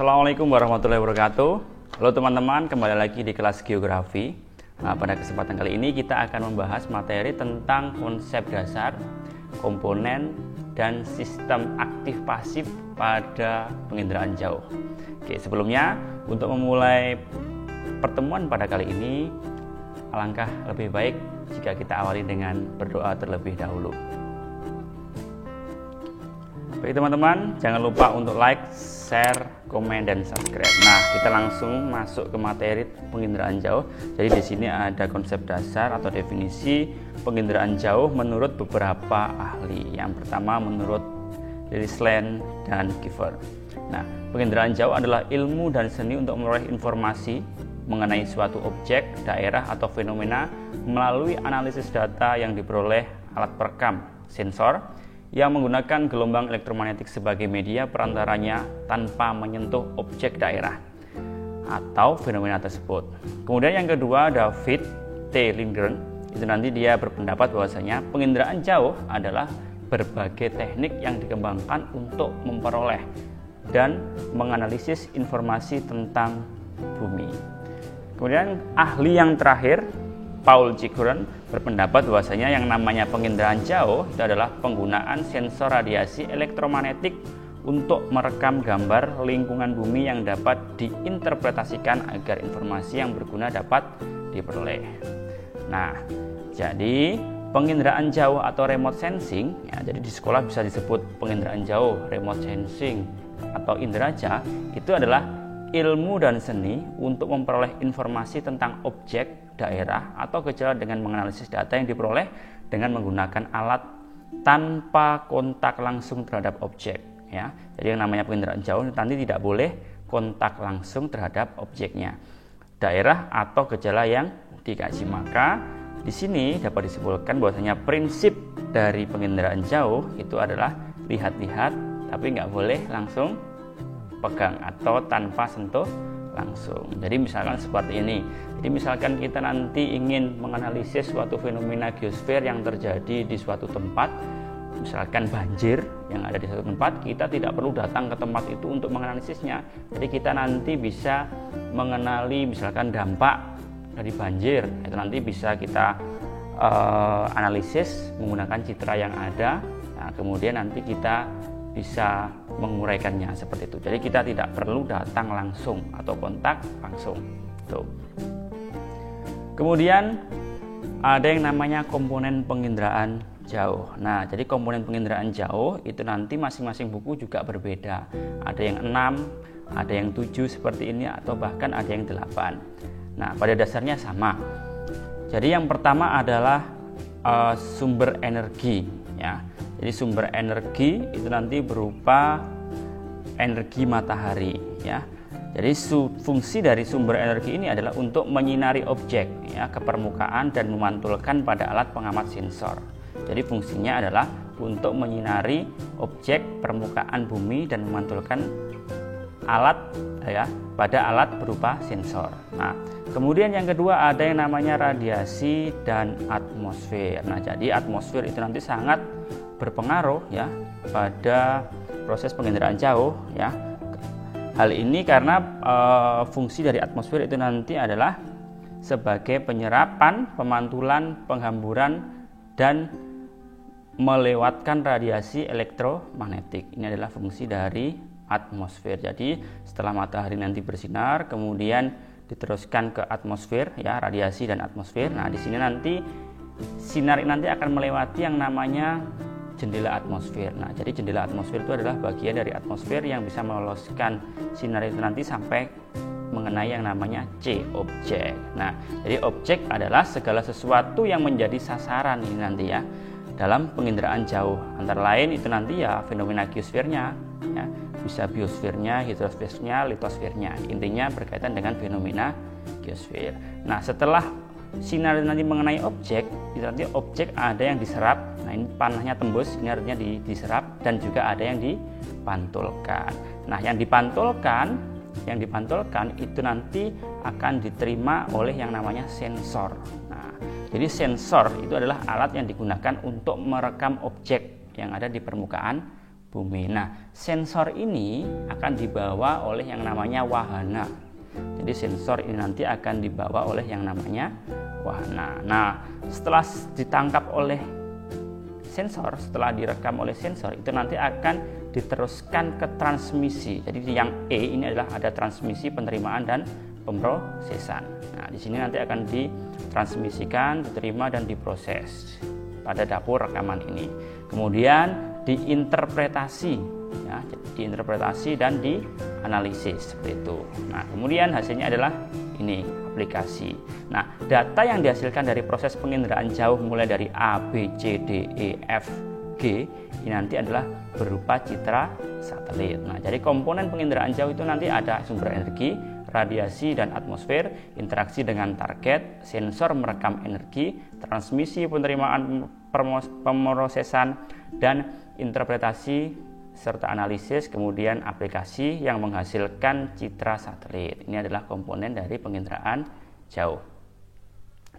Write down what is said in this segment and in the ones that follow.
Assalamualaikum warahmatullahi wabarakatuh. Halo teman-teman, kembali lagi di kelas geografi. Pada kesempatan kali ini kita akan membahas materi tentang konsep dasar, komponen, dan sistem aktif pasif pada penginderaan jauh. Oke, sebelumnya untuk memulai pertemuan pada kali ini, alangkah lebih baik jika kita awali dengan berdoa terlebih dahulu. Baik teman-teman, jangan lupa untuk like, share, komen, dan subscribe. Nah, kita langsung masuk ke materi penginderaan jauh. Jadi di sini ada konsep dasar atau definisi penginderaan jauh menurut beberapa ahli. Yang pertama menurut Lirisland dan Kiefer. Nah, penginderaan jauh adalah ilmu dan seni untuk memperoleh informasi mengenai suatu objek, daerah, atau fenomena melalui analisis data yang diperoleh alat perekam, sensor, yang menggunakan gelombang elektromagnetik sebagai media perantaranya tanpa menyentuh objek daerah atau fenomena tersebut. Kemudian yang kedua, David T. Lindgren, itu nanti dia berpendapat bahwasanya penginderaan jauh adalah berbagai teknik yang dikembangkan untuk memperoleh dan menganalisis informasi tentang bumi. Kemudian ahli yang terakhir, Paul Cicuran, berpendapat bahwasanya yang namanya penginderaan jauh itu adalah penggunaan sensor radiasi elektromagnetik untuk merekam gambar lingkungan bumi yang dapat diinterpretasikan agar informasi yang berguna dapat diperoleh. Nah, jadi penginderaan jauh atau remote sensing, ya, jadi di sekolah bisa disebut penginderaan jauh, remote sensing atau inderaja, itu adalah ilmu dan seni untuk memperoleh informasi tentang objek, daerah, atau gejala dengan menganalisis data yang diperoleh dengan menggunakan alat tanpa kontak langsung terhadap objek. Ya, jadi yang namanya penginderaan jauh nanti tidak boleh kontak langsung terhadap objeknya, daerah, atau gejala yang dikaji. Maka di sini dapat disimpulkan bahwasanya prinsip dari penginderaan jauh itu adalah lihat-lihat, tapi nggak boleh langsung pegang atau tanpa sentuh langsung. Jadi misalkan seperti ini. Jadi misalkan kita nanti ingin menganalisis suatu fenomena geosfer yang terjadi di suatu tempat, misalkan banjir yang ada di suatu tempat, kita tidak perlu datang ke tempat itu untuk menganalisisnya. Jadi kita nanti bisa mengenali misalkan dampak dari banjir, itu nanti bisa kita analisis menggunakan citra yang ada. Nah, kemudian nanti kita bisa menguraikannya seperti itu. Jadi kita tidak perlu datang langsung atau kontak langsung. Tuh. Kemudian ada yang namanya komponen penginderaan jauh. Nah, jadi komponen penginderaan jauh itu nanti masing-masing buku juga berbeda. Ada yang 6, ada yang 7 seperti ini, atau bahkan ada yang 8. Nah, pada dasarnya sama. Jadi yang pertama adalah sumber energi, ya. Jadi sumber energi itu nanti berupa energi matahari, ya. Jadi fungsi dari sumber energi ini adalah untuk menyinari objek, ya, ke permukaan dan memantulkan pada alat pengamat sensor. Jadi fungsinya adalah untuk menyinari objek permukaan bumi dan memantulkan alat, ya, pada alat berupa sensor. Nah, kemudian yang kedua ada yang namanya radiasi dan atmosfer. Nah, jadi atmosfer itu nanti sangat berpengaruh, ya, pada proses penginderaan jauh, ya. Hal ini karena fungsi dari atmosfer itu nanti adalah sebagai penyerapan, pemantulan, penghamburan, dan melewatkan radiasi elektromagnetik. Ini adalah fungsi dari atmosfer. Jadi setelah matahari nanti bersinar, kemudian diteruskan ke atmosfer, ya, radiasi dan atmosfer. Nah, di sini nanti sinar nanti akan melewati yang namanya jendela atmosfer. Nah, jadi jendela atmosfer itu adalah bagian dari atmosfer yang bisa meloloskan sinar itu nanti sampai mengenai yang namanya C, objek. Nah, jadi objek adalah segala sesuatu yang menjadi sasaran ini nanti, ya, dalam penginderaan jauh. Antara lain itu nanti, ya, fenomena geosfernya, ya, bisa biosfernya, hidrosfernya, litosfernya. Intinya berkaitan dengan fenomena geosfer. Nah, setelah sinar nanti mengenai objek, itu nanti objek ada yang diserap. Nah, ini panahnya tembus, ini artinya diserap, dan juga ada yang dipantulkan. Nah, yang dipantulkan itu nanti akan diterima oleh yang namanya sensor. Nah, jadi sensor itu adalah alat yang digunakan untuk merekam objek yang ada di permukaan bumi. Nah, sensor ini akan dibawa oleh yang namanya wahana. Jadi sensor ini nanti akan dibawa oleh yang namanya wahana. Nah, setelah ditangkap oleh sensor, setelah direkam oleh sensor, itu nanti akan diteruskan ke transmisi. Jadi yang E ini adalah ada transmisi, penerimaan dan pemrosesan. Nah, di sini nanti akan ditransmisikan, diterima dan diproses pada dapur rekaman ini. Kemudian diinterpretasi, ya, diinterpretasi dan dianalisis seperti itu. Nah, kemudian hasilnya adalah ini aplikasi. Nah, data yang dihasilkan dari proses penginderaan jauh mulai dari A, B, C, D, E, F, G ini nanti adalah berupa citra satelit. Nah, jadi komponen penginderaan jauh itu nanti ada sumber energi, radiasi dan atmosfer, interaksi dengan target, sensor merekam energi, transmisi, penerimaan, pemrosesan dan interpretasi serta analisis, kemudian aplikasi yang menghasilkan citra satelit. Ini adalah komponen dari penginderaan jauh.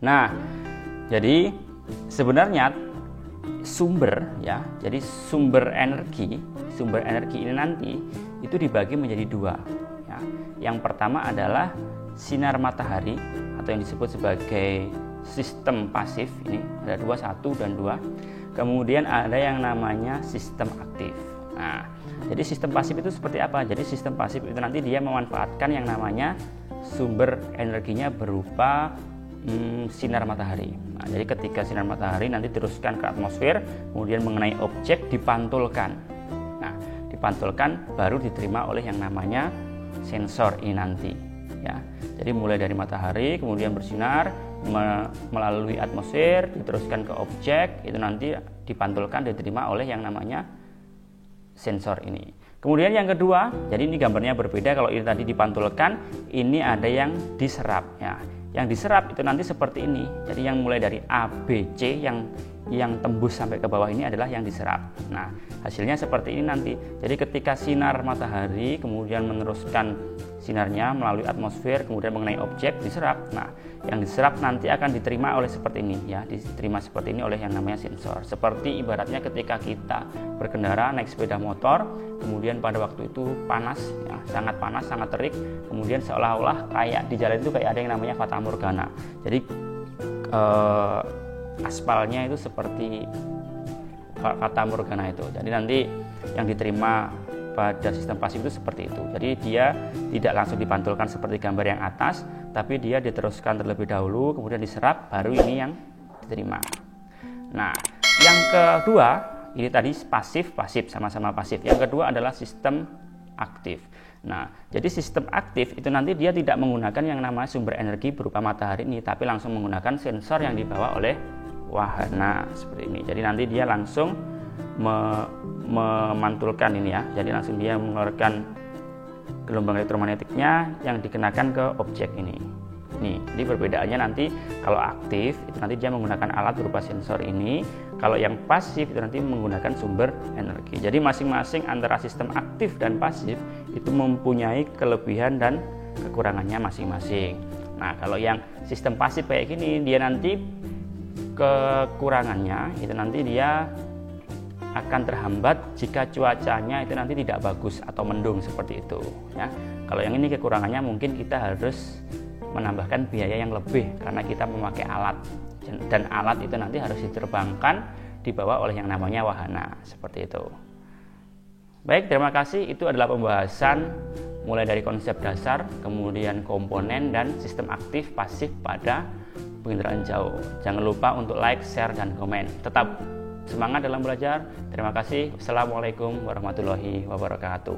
Nah, jadi sebenarnya sumber energi ini nanti itu dibagi menjadi dua. Ya. Yang pertama adalah sinar matahari atau yang disebut sebagai sistem pasif. Ini ada dua, 1 dan 2. Kemudian ada yang namanya sistem aktif. Nah, jadi sistem pasif itu seperti apa? Jadi sistem pasif itu nanti dia memanfaatkan yang namanya sumber energinya berupa sinar matahari. Nah, jadi ketika sinar matahari nanti teruskan ke atmosfer, kemudian mengenai objek dipantulkan. Nah, dipantulkan baru diterima oleh yang namanya sensor ini nanti. Ya, jadi mulai dari matahari, kemudian bersinar melalui atmosfer, diteruskan ke objek, itu nanti dipantulkan, diterima oleh yang namanya sensor ini. Kemudian yang kedua, jadi ini gambarnya berbeda. Kalau ini tadi dipantulkan, ini ada yang diserap. Ya, yang diserap itu nanti seperti ini. Jadi yang mulai dari A, B, C yang tembus sampai ke bawah ini adalah yang diserap. Nah, hasilnya seperti ini nanti. Jadi ketika sinar matahari kemudian meneruskan sinarnya melalui atmosfer, kemudian mengenai objek diserap. Nah, yang diserap nanti akan diterima oleh seperti ini, ya, diterima seperti ini oleh yang namanya sensor. Seperti ibaratnya ketika kita berkendara naik sepeda motor, kemudian pada waktu itu panas, ya, sangat panas, sangat terik, kemudian seolah-olah kayak di jalan itu kayak ada yang namanya fata morgana. Jadi aspalnya itu seperti fata morgana itu. Jadi nanti yang diterima pada sistem pasif itu seperti itu. Jadi dia tidak langsung dipantulkan seperti gambar yang atas, tapi dia diteruskan terlebih dahulu, kemudian diserap, baru ini yang diterima. Nah, yang kedua, ini tadi pasif, sama-sama pasif. Yang kedua adalah sistem aktif. Nah, jadi sistem aktif itu nanti dia tidak menggunakan yang namanya sumber energi berupa matahari ini, tapi langsung menggunakan sensor yang dibawa oleh wahana seperti ini. Jadi nanti dia langsung memantulkan ini, ya. Jadi langsung dia mengeluarkan gelombang elektromagnetiknya yang dikenakan ke objek ini. Nih, jadi perbedaannya nanti kalau aktif itu nanti dia menggunakan alat berupa sensor ini. Kalau yang pasif itu nanti menggunakan sumber energi. Jadi masing-masing antara sistem aktif dan pasif itu mempunyai kelebihan dan kekurangannya masing-masing. Nah, kalau yang sistem pasif kayak gini, dia nanti kekurangannya itu nanti dia akan terhambat jika cuacanya itu nanti tidak bagus atau mendung seperti itu, ya. Kalau yang ini kekurangannya mungkin kita harus menambahkan biaya yang lebih karena kita memakai alat, dan alat itu nanti harus diterbangkan dibawa oleh yang namanya wahana seperti itu. Baik, terima kasih. Itu adalah pembahasan mulai dari konsep dasar, kemudian komponen dan sistem aktif pasif pada penginderaan jauh. Jangan lupa untuk like, share dan komen. Tetap semangat dalam belajar. Terima kasih. Wassalamualaikum warahmatullahi wabarakatuh.